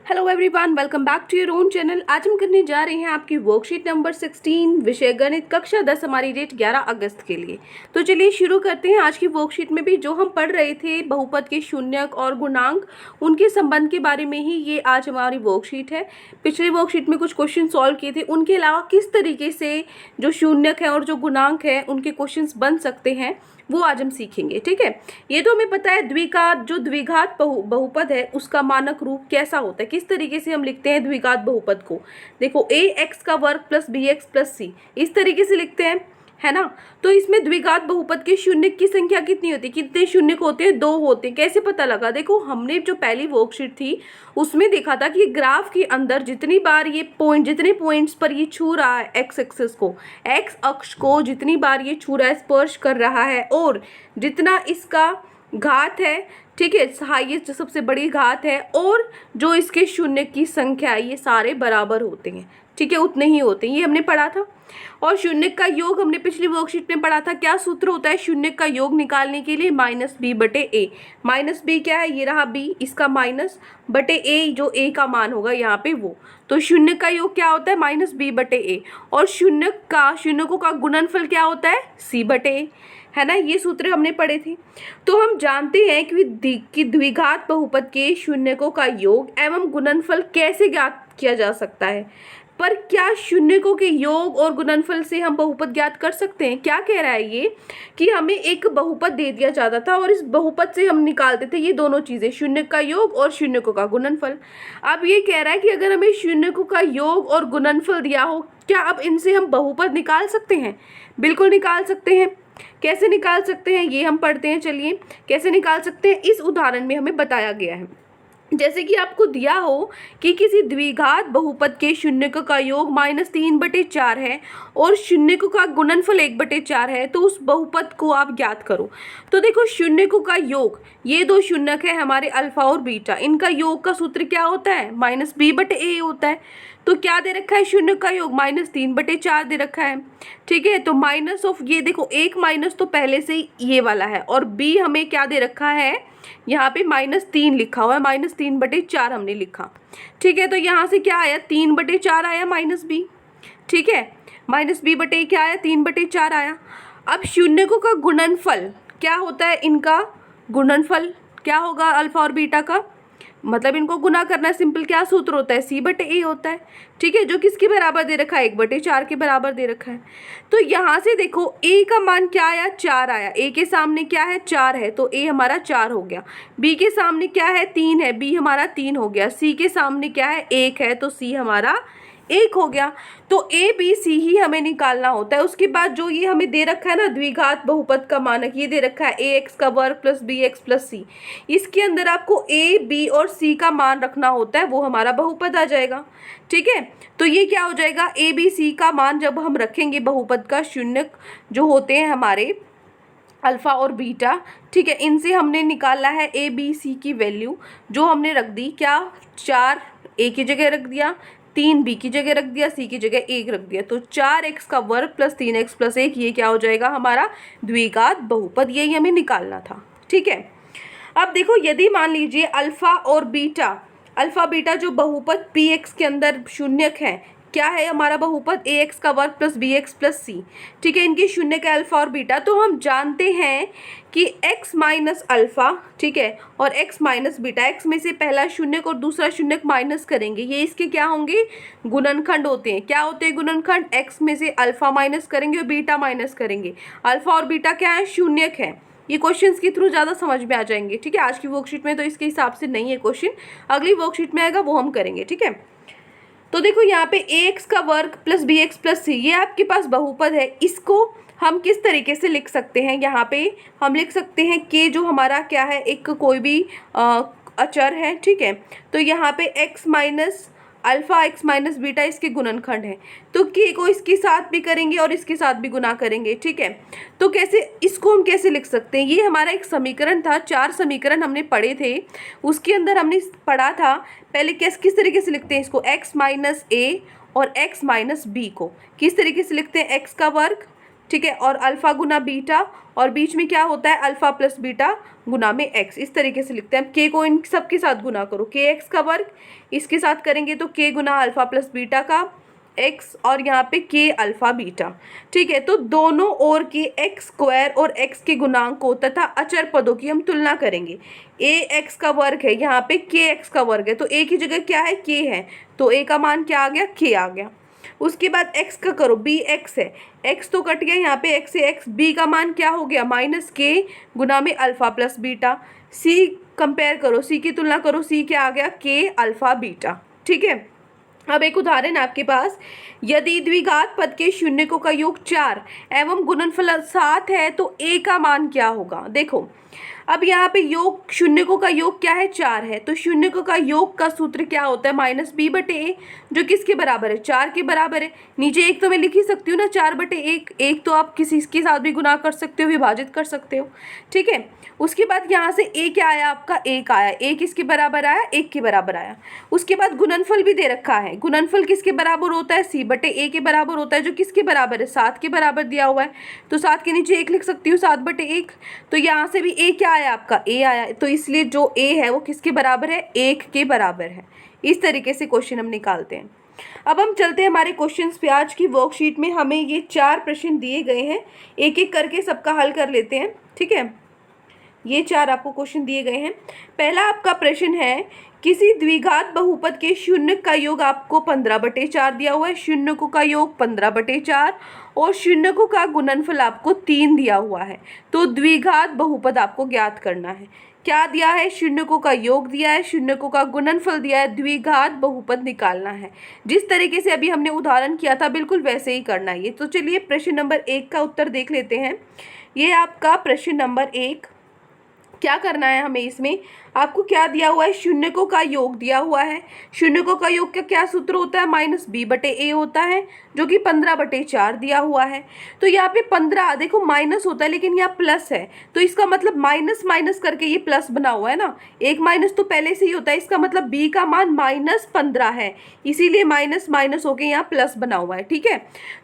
Hello everyone, welcome back to your own channel. आज हम करने जा रहे हैं आपकी वर्कशीट नंबर 16 विषय गणित कक्षा 10। हमारी डेट 11 अगस्त के लिए। तो चलिए शुरू करते हैं। आज की वर्कशीट में भी जो हम पढ़ रहे थे बहुपद के शून्यक और गुणांक, उनके संबंध के बारे में ही ये आज हमारी वर्कशीट है। पिछली वर्कशीट में कुछ क्वेश्चन सॉल्व किए थे, उनके अलावा किस तरीके से जो शून्यक है और जो गुणांक है उनके क्वेश्चन बन सकते हैं वो आज हम सीखेंगे। ठीक है, ये तो हमें पता है द्विघात, जो द्विघात बहुपद है उसका मानक रूप कैसा होता है, किस तरीके से हम लिखते हैं द्विघात बहुपद को। देखो a x का वर्ग प्लस बी एक्स प्लस सी, इस तरीके से लिखते हैं, है ना। तो इसमें द्विघात बहुपद के शून्य की संख्या कितनी होती है, कितने शून्य होते हैं, 2 होते हैं। कैसे पता लगा? देखो हमने जो पहली वर्कशीट थी उसमें देखा था कि ग्राफ के अंदर जितनी बार ये पॉइंट, जितने पॉइंट्स पर ये छू रहा है एक्स एक्सिस को, एक्स अक्ष को जितनी बार ये छू रहा है, स्पर्श कर रहा है, और जितना इसका घात है, ठीक है, हाईएस्ट जो सबसे बड़ी घात है, और जो इसके शून्य की संख्या है, ये सारे बराबर होते हैं। ठीक है, उतने ही होते हैं, ये हमने पढ़ा था। और शून्य का योग हमने पिछली वर्कशीट में पढ़ा था। क्या सूत्र होता है शून्य का योग निकालने के लिए? माइनस बी बटे ए। माइनस बी क्या है? ये रहा बी, इसका माइनस बटे ए, जो ए का मान होगा यहाँ पे वो। तो शून्य का योग क्या होता है? माइनस बी बटे ए। और शून्यकों का गुणनफल क्या होता है? सी बटे ए, है ना। ये सूत्र हमने पढ़े थे। तो हम जानते हैं कि द्विघात बहुपद के शून्यकों का योग एवं गुणनफल कैसे ज्ञात किया जा सकता है। पर क्या शून्यकों के योग और गुणनफल से हम बहुपद ज्ञात कर सकते हैं? क्या कह रहा है ये कि हमें एक बहुपद दे दिया जाता था और इस बहुपद से हम निकालते थे ये दोनों चीजें, शून्य का योग और शून्यकों का गुणनफल। अब ये कह रहा है कि अगर हमें शून्यकों का योग और गुणनफल दिया हो, क्या अब इनसे हम बहुपद निकाल सकते हैं? बिल्कुल निकाल सकते हैं। कैसे निकाल सकते हैं ये हम पढ़ते हैं। चलिए कैसे निकाल सकते हैं, इस उदाहरण में हमें बताया गया है। जैसे कि आपको दिया हो कि किसी द्विघात बहुपद के शून्यकों का योग -3/4 है और शून्यकों का गुणनफल 1/4 है, तो उस बहुपद को आप ज्ञात करो। तो देखो शून्यकों का योग, ये दो शून्यक है हमारे अल्फा और बीटा, इनका योग का सूत्र क्या होता है? -b/a होता है। तो क्या दे रखा है? शून्य का योग -3/4 दे रखा है। ठीक है, तो माइनस ऑफ, ये देखो एक माइनस तो पहले से ही ये वाला है, और b हमें क्या दे रखा है? यहाँ पे -3 लिखा हुआ है, -3/4 हमने लिखा। ठीक है, तो यहाँ से क्या आया? 3/4 आया माइनस बी। ठीक है, माइनस बी बटे क्या आया? 3/4 आया। अब शून्यकों का गुणनफल क्या होता है? इनका गुणनफल क्या होगा अल्फा और बीटा का? मतलब इनको गुना करना है, सिंपल। क्या सूत्र होता है? c/a होता है। ठीक है, जो किसके बराबर दे रखा है? 1/4 के बराबर दे रखा है। तो यहाँ से देखो a का मान क्या आया? 4 आया। a के सामने क्या है? 4 है, तो a हमारा 4 हो गया। b के सामने क्या है? 3 है, b हमारा 3 हो गया। c के सामने क्या है? 1 है, तो c हमारा 1 हो गया। तो a b c ही हमें निकालना होता है। उसके बाद जो ये हमें दे रखा है ना द्विघात बहुपद का मानक, ये दे रखा है ax का वर्ग प्लस bx प्लस c, इसके अंदर आपको a b और c का मान रखना होता है, वो हमारा बहुपद आ जाएगा। ठीक है, तो ये क्या हो जाएगा? a b c का मान जब हम रखेंगे बहुपद का, शून्यक जो होते हैं हमारे अल्फा और बीटा, ठीक है, इनसे हमने निकाला है a b c की वैल्यू, जो हमने रख दी क्या? 4 a की जगह रख दिया, 3 b की जगह रख दिया, c की जगह 1 रख दिया। तो 4x का वर्ग प्लस 3x प्लस 1, ये क्या हो जाएगा? हमारा द्विघात बहुपद। यही हमें निकालना था। ठीक है, अब देखो यदि मान लीजिए अल्फा और बीटा, अल्फा बीटा जो बहुपद px के अंदर शून्यक है, क्या है हमारा बहुपद? ax का वर्ग प्लस bx प्लस c। ठीक है, इनके शून्य के अल्फा और बीटा। तो हम जानते हैं कि x माइनस अल्फा, ठीक है, और x माइनस बीटा, x में से पहला शून्यक और दूसरा शून्यक माइनस करेंगे, ये इसके क्या होंगे? गुणनखंड होते हैं। क्या होते हैं गुणनखंड? x में से अल्फा माइनस करेंगे और बीटा माइनस करेंगे। अल्फा और बीटा क्या है? शून्यक है। ये क्वेश्चंस के थ्रू ज़्यादा समझ में आ जाएंगे। ठीक है, आज की वर्कशीट में तो इसके हिसाब से नहीं है क्वेश्चन, अगली वर्कशीट में आएगा वो हम करेंगे। ठीक है, तो देखो यहाँ पे ax का वर्ग प्लस bx प्लस c, ये आपके पास बहुपद है। इसको हम किस तरीके से लिख सकते हैं? यहाँ पे हम लिख सकते हैं k, जो हमारा क्या है? एक कोई भी अचर है। ठीक है, तो यहाँ पे x minus alpha, x minus beta इसके गुणनखंड है, तो k को इसके साथ भी करेंगे और इसके साथ भी गुना करेंगे। ठीक है, तो कैसे, इसको हम कैसे लिख सकते हैं? ये हमारा एक समीकरण था, 4 समीकरण हमने पढ़े थे, उसके अंदर हमने पढ़ा था पहले किस तरीके से लिखते हैं इसको? x माइनस a और x माइनस b को किस तरीके से लिखते हैं? x का वर्ग ठीक है, और अल्फा गुना बीटा, और बीच में क्या होता है अल्फा प्लस बीटा गुना में एक्स। इस तरीके से लिखते हैं। के को इन सब के साथ गुना करो, के एक्स का वर्ग इसके साथ करेंगे तो के गुना अल्फा प्लस बीटा का एक्स, और यहाँ पे के अल्फा बीटा। ठीक है, तो दोनों ओर के एक्स स्क्वायर और एक्स के गुणांकों तथा अचर पदों की हम तुलना करेंगे। ए एक्स का वर्ग है, यहाँ पे के एक्स का वर्ग है, तो ए की जगह क्या है के है, तो ए का मान क्या आ गया के आ गया। उसके बाद x का करो, बी एक्स है, x तो कट गया यहाँ पे, x से x, b का मान क्या हो गया माइनस के गुना में alpha plus beta. c compare करो, c की तुलना करो, c क्या आ गया के अल्फा बीटा। ठीक है, अब एक उदाहरण आपके पास, यदि द्विघात पद के शून्यकों का योग 4 एवं गुणनफल 7 है तो a का मान क्या होगा। देखो अब यहाँ पे योग शून्यकों का योग क्या है 4 है, तो शून्यकों का योग का सूत्र क्या होता है माइनस बी बटे ए, जो किसके बराबर है 4 के बराबर है। नीचे एक तो मैं लिख ही सकती हूँ ना 4 बटे एक तो आप किसी के साथ भी गुना कर सकते हो, विभाजित कर सकते हो। ठीक है, उसके बाद यहाँ से ए क्या आया आपका 1 आया, ए किसके बराबर आया 1 के बराबर आया। उसके बाद गुणनफल भी दे रखा है, गुणनफल किसके बराबर होता है सी बटे ए के बराबर होता है, जो किसके बराबर है 7 के बराबर दिया हुआ है, तो 7 के नीचे 1 लिख सकती हूँ 7 बटे 1। तो यहाँ से भी ए क्या आया आपका ए आया, तो इसलिए जो ए है वो किसके बराबर है 1 के बराबर है। इस तरीके से क्वेश्चन हम निकालते हैं। अब हम चलते हैं हमारे क्वेश्चंस पे। आज की वर्कशीट में हमें ये 4 प्रश्न दिए गए हैं, एक एक करके सबका हल कर लेते हैं। ठीक है, ये 4 आपको क्वेश्चन दिए गए हैं। पहला आपका प्रश्न है, किसी द्विघात बहुपद के शून्य का योग आपको 15/4 दिया हुआ है, शून्यकों का योग 15/4 और शून्यकों का गुणनफल आपको 3 दिया हुआ है। तो द्विघात बहुपद आपको ज्ञात करना है। क्या दिया है, शून्यकों का योग दिया है, शून्यकों का गुणनफल दिया है, द्विघात बहुपद निकालना है। जिस तरीके से अभी हमने उदाहरण किया था बिल्कुल वैसे ही करना है ये। तो चलिए प्रश्न नंबर 1 का उत्तर देख लेते हैं। ये आपका प्रश्न नंबर 1, क्या करना है हमें, इसमें आपको क्या दिया हुआ है शून्यकों का योग दिया हुआ है। शून्यकों का योग का क्या सूत्र होता है माइनस बी बटे ए होता है, जो कि 15/4 दिया हुआ है। तो यहाँ पे 15 देखो माइनस होता है लेकिन यहाँ प्लस है, तो इसका मतलब माइनस माइनस करके ये प्लस बना हुआ है ना, एक माइनस तो पहले से ही होता है, इसका मतलब बी का मान -15 है, इसीलिए माइनस माइनस होके यहाँ प्लस बना हुआ है। ठीक है,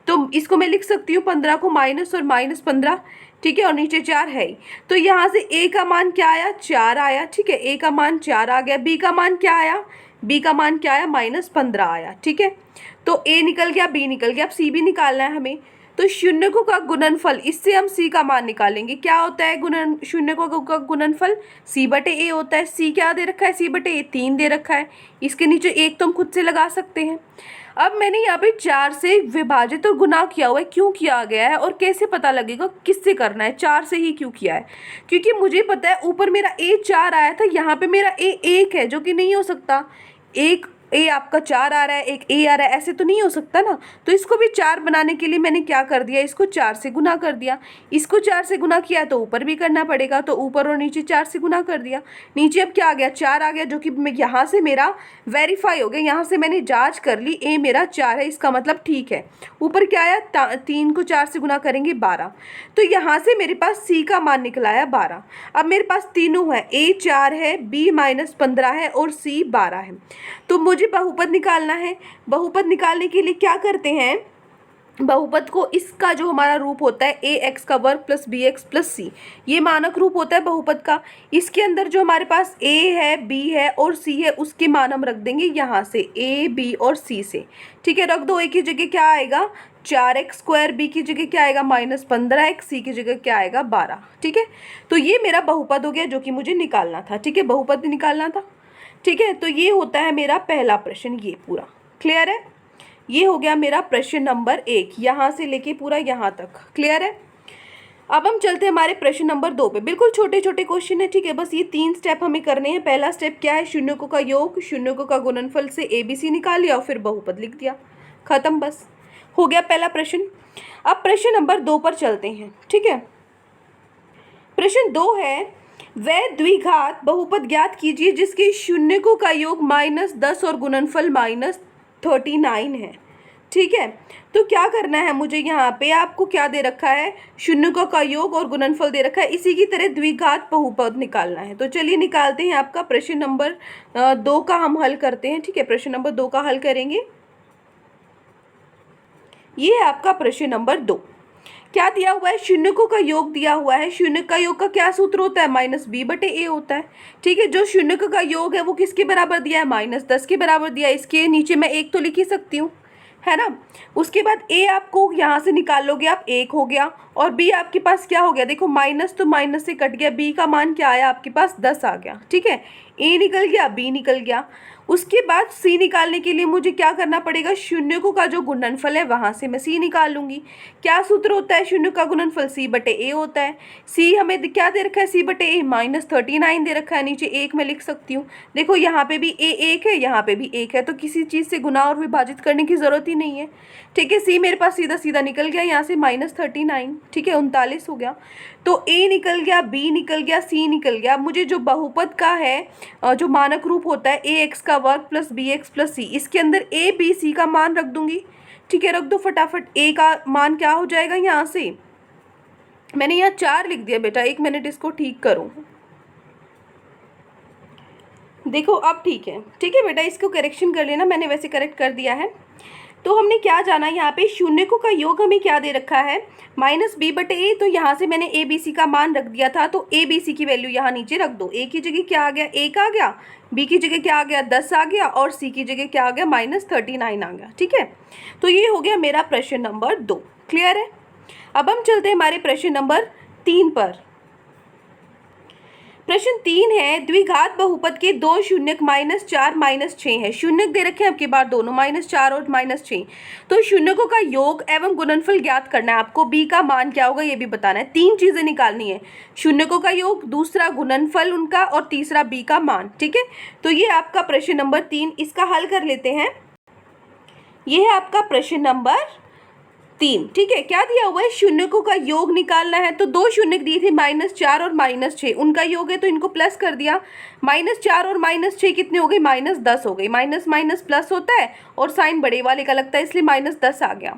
तो इसको मैं लिख सकती हूँ 15 को माइनस और -15। ठीक है, और नीचे 4 है ही, तो यहाँ से a का मान क्या आया 4 आया। ठीक है, a का मान 4 आ गया, b का मान क्या आया, b का मान क्या आया -15 आया। ठीक है, तो a निकल गया, b निकल गया, अब c भी निकालना है हमें। तो शून्यकों का गुणनफल, इससे हम c का मान निकालेंगे। क्या होता है शून्यकों का गुणनफल c बटे a होता है। c क्या दे रखा है, c बटे a 3 दे रखा है, इसके नीचे 1 तो हम खुद से लगा सकते हैं। अब मैंने यहाँ पे 4 से विभाजित और गुना किया हुआ है, क्यों किया गया है और कैसे पता लगेगा किससे करना है, 4 से ही क्यों किया है, क्योंकि मुझे पता है ऊपर मेरा a 4 आया था, यहाँ पे मेरा a 1 है, जो कि नहीं हो सकता। एक ए आपका 4 आ रहा है, एक ए आ रहा है, ऐसे तो नहीं हो सकता ना। तो इसको भी 4 बनाने के लिए मैंने क्या कर दिया, इसको 4 से गुना कर दिया। इसको 4 से गुना किया तो ऊपर भी करना पड़ेगा, तो ऊपर और नीचे 4 से गुना कर दिया। नीचे अब क्या आ गया 4 आ गया, जो कि यहाँ से मेरा वेरीफाई हो गया, यहाँ से मैंने जाँच कर ली ए मेरा 4 है, इसका मतलब ठीक है। ऊपर क्या आया 3 को 4 से गुना करेंगे 12, तो यहाँ से मेरे पास सी का मान निकला आया 12। अब मेरे पास तीनों है, ए 4 है, बी -15 है और सी 12 है। तो मुझे बहुपद निकालना है। बहुपद निकालने के लिए क्या करते हैं, बहुपद को इसका जो हमारा रूप होता है ए एक्स का वर्ग प्लस बी एक्स प्लस सी, ये मानक रूप होता है बहुपद का। इसके अंदर जो हमारे पास a है, b है और c है, उसके मान हम रख देंगे यहाँ से a, b और c से। ठीक है, रख दो। a की जगह क्या आएगा 4x², b की जगह क्या आएगा -15x, c की जगह क्या आएगा 12। ठीक है, तो ये मेरा बहुपद हो गया जो कि मुझे निकालना था। ठीक है, बहुपद निकालना था। ठीक है, तो ये होता है मेरा पहला प्रश्न, ये पूरा क्लियर है। ये हो गया मेरा प्रश्न नंबर 1, यहाँ से लेके पूरा यहाँ तक क्लियर है। अब हम चलते हैं हमारे प्रश्न नंबर 2 पे। बिल्कुल छोटे छोटे क्वेश्चन है। ठीक है, बस ये 3 स्टेप हमें करने हैं। पहला स्टेप क्या है, शून्यकों का योग, शून्यकों का गुणनफल से ABC निकाल लिया और फिर बहुपद लिख दिया, खत्म, बस हो गया पहला प्रश्न। अब प्रश्न नंबर 2 पर चलते हैं। ठीक है, प्रश्न 2 है, वह द्विघात बहुपद ज्ञात कीजिए जिसके शून्यकों का योग -10 और गुणनफल -39 है। ठीक है, तो क्या करना है मुझे, यहाँ पे आपको क्या दे रखा है, शून्यकों का योग और गुणनफल दे रखा है, इसी की तरह द्विघात बहुपद निकालना है। तो चलिए निकालते हैं। आपका प्रश्न नंबर 2 का हम हल करते हैं। ठीक है, प्रश्न नंबर 2 का हल करेंगे। ये है आपका प्रश्न नंबर 2। क्या दिया हुआ है, शून्यकों का योग दिया हुआ है। शून्य का योग का क्या सूत्र होता है, -b/a होता है। ठीक है, जो शून्यकों का योग है वो किसके बराबर दिया है, -10 के बराबर दिया है। इसके नीचे मैं 1 तो लिख ही सकती हूँ, है ना। उसके बाद a आपको यहाँ से निकाल लोगे आप, 1 हो गया, और b आपके पास क्या हो गया, देखो माइनस तो माइनस से कट गया, b का मान क्या आया आपके पास, 10 आ गया। ठीक है, a निकल गया, b निकल गया। उसके बाद c निकालने के लिए मुझे क्या करना पड़ेगा, शून्यकों का जो गुणनफल है वहाँ से मैं c निकाल लूँगी। क्या सूत्र होता है शून्य का गुणनफल, c/a होता है। c हमें क्या दे रखा है, c/a -39 दे रखा है, नीचे 1 में लिख सकती हूँ। देखो यहाँ पे भी a 1 है, यहाँ पे भी 1 है, तो किसी चीज़ से गुणा और विभाजित करने की ज़रूरत ही नहीं है। ठीक है, c मेरे पास सीधा सीधा निकल गया यहाँ से, -39। ठीक है, 39 हो गया। तो a निकल गया, b निकल गया, c निकल गया। मुझे जो बहुपद का है, जो मानक रूप होता है ax का वर्ग प्लस bx प्लस c, इसके अंदर a b c का मान रख दूंगी। ठीक है, रख दो फटाफट। a का मान क्या हो जाएगा, यहाँ से मैंने यहाँ 4 लिख दिया बेटा, 1 मिनट इसको ठीक करूँ। देखो अब ठीक है, ठीक है बेटा, इसको करेक्शन कर लेना, मैंने वैसे करेक्ट कर दिया है। तो हमने क्या जाना, यहाँ पे शून्यकों का योग हमें क्या दे रखा है, -b/a। तो यहाँ से मैंने a b c का मान रख दिया था, तो a b c की वैल्यू यहाँ नीचे रख दो। a की जगह क्या आ गया, 1 आ गया, b की जगह क्या आ गया, 10 आ गया, और c की जगह क्या आ गया, -39 आ गया। ठीक है, तो ये हो गया मेरा प्रश्न नंबर 2। क्लियर है। अब हम चलते हैं हमारे प्रश्न नंबर 3 पर। प्रश्न 3 है, द्विघात बहुपद के दो शून्यक -4 -6 है। शून्यक दे रखे हैं आपके बार दोनों, -4 और -6। तो शून्यकों का योग एवं गुणनफल ज्ञात करना है आपको। b का मान क्या होगा ये भी बताना है। 3 चीजें निकालनी है, शून्यकों का योग, दूसरा गुणनफल उनका, और तीसरा b का मान। ठीक है, तो ये आपका प्रश्न नंबर 3, इसका हल कर लेते हैं। ये है आपका प्रश्न नंबर 3। ठीक है, क्या दिया हुआ है, शून्यकों का योग निकालना है। तो दो शून्यक दिए थे, -4 और -6, उनका योग है तो इनको प्लस कर दिया। -4 और -6 कितने हो गए, -10 हो गई। माइनस माइनस प्लस होता है और साइन बड़े वाले का लगता है, इसलिए -10 आ गया।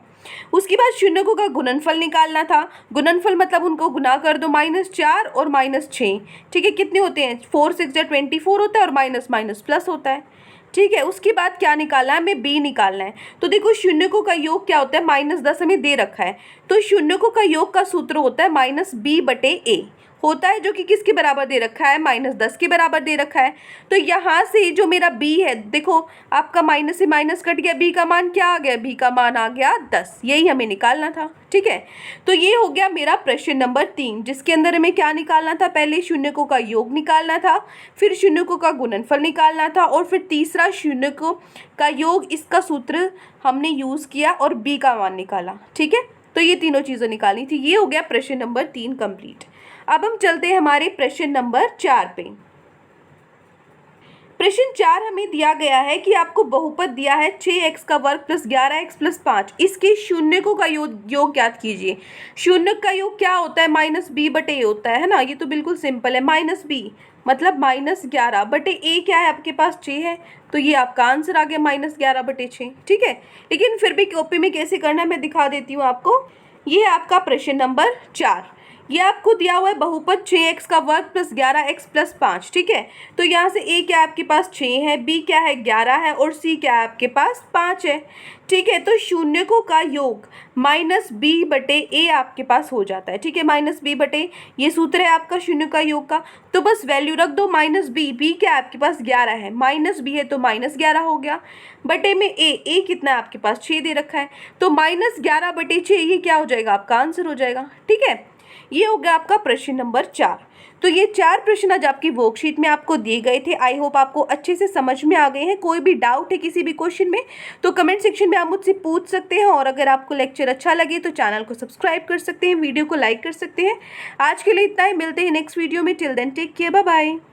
उसके बाद शून्यकों का गुणनफल निकालना था। गुणनफल मतलब उनको गुना कर दो, -4 और -6। ठीक है, कितने होते हैं, 4 6 या 24 होता है, और माइनस माइनस प्लस होता है। ठीक है, उसके बाद क्या निकालना है, हमें b निकालना है। तो देखो शून्यकों का योग क्या होता है, -10 हमें दे रखा है, तो शून्यकों का योग का सूत्र होता है -b/a होता है, जो कि किसके बराबर दे रखा है, -10 के बराबर दे रखा है। तो यहाँ से जो मेरा b है, देखो आपका माइनस से माइनस कट गया, b का मान क्या आ गया, b का मान आ गया 10। यही हमें निकालना था। ठीक है, तो ये हो गया मेरा प्रश्न नंबर 3, जिसके अंदर हमें क्या निकालना था, पहले शून्यकों का योग निकालना था, फिर शून्यकों का गुणनफल निकालना था, और फिर तीसरा शून्यकों का योग, इसका सूत्र हमने यूज़ किया और b का मान निकाला। ठीक है, तो ये तीनों चीज़ें निकालनी थी। ये हो गया प्रश्न नंबर 3 कंप्लीट। अब हम चलते हैं हमारे प्रश्न नंबर 4 पे। प्रश्न 4 हमें दिया गया है कि आपको बहुपद दिया है 6x का वर्ग प्लस 11x प्लस 5, इसके शून्यकों का योग ज्ञात कीजिए। शून्यक का योग क्या होता है, -b/a होता है ना, ये तो बिल्कुल सिंपल है। -b मतलब -11/a क्या है आपके पास, 6 है, तो ये आपका आंसर आ गया -11/6। ठीक है, लेकिन फिर भी कॉपी में कैसे करना है मैं दिखा देती हूँ आपको। ये है आपका प्रश्न नंबर 4। ये आपको दिया हुआ है बहुपद 6x का वर्ग प्लस 11x प्लस 5। ठीक है, तो यहाँ से a क्या है आपके पास 6 है, b क्या है 11 है, और c क्या है आपके पास 5 है। ठीक है, तो शून्यकों का योग -b/a आपके पास हो जाता है। ठीक है, -b/a ये सूत्र है आपका शून्य का योग का, तो बस वैल्यू रख दो -b क्या है आपके पास 11 है, -b है तो -11 हो गया, बटे में a कितना है आपके पास 6 दे रखा है, तो -11/6 ये क्या हो जाएगा आपका आंसर हो जाएगा। ठीक है, ये हो गया आपका प्रश्न नंबर 4। तो ये 4 प्रश्न आज आपकी वर्कशीट में आपको दिए गए थे। आई होप आपको अच्छे से समझ में आ गए हैं। कोई भी डाउट है किसी भी क्वेश्चन में तो कमेंट सेक्शन में आप मुझसे पूछ सकते हैं, और अगर आपको लेक्चर अच्छा लगे तो चैनल को सब्सक्राइब कर सकते हैं, वीडियो को लाइक कर सकते हैं। आज के लिए इतना ही, मिलते हैं नेक्स्ट वीडियो में। Till then take care, bye bye.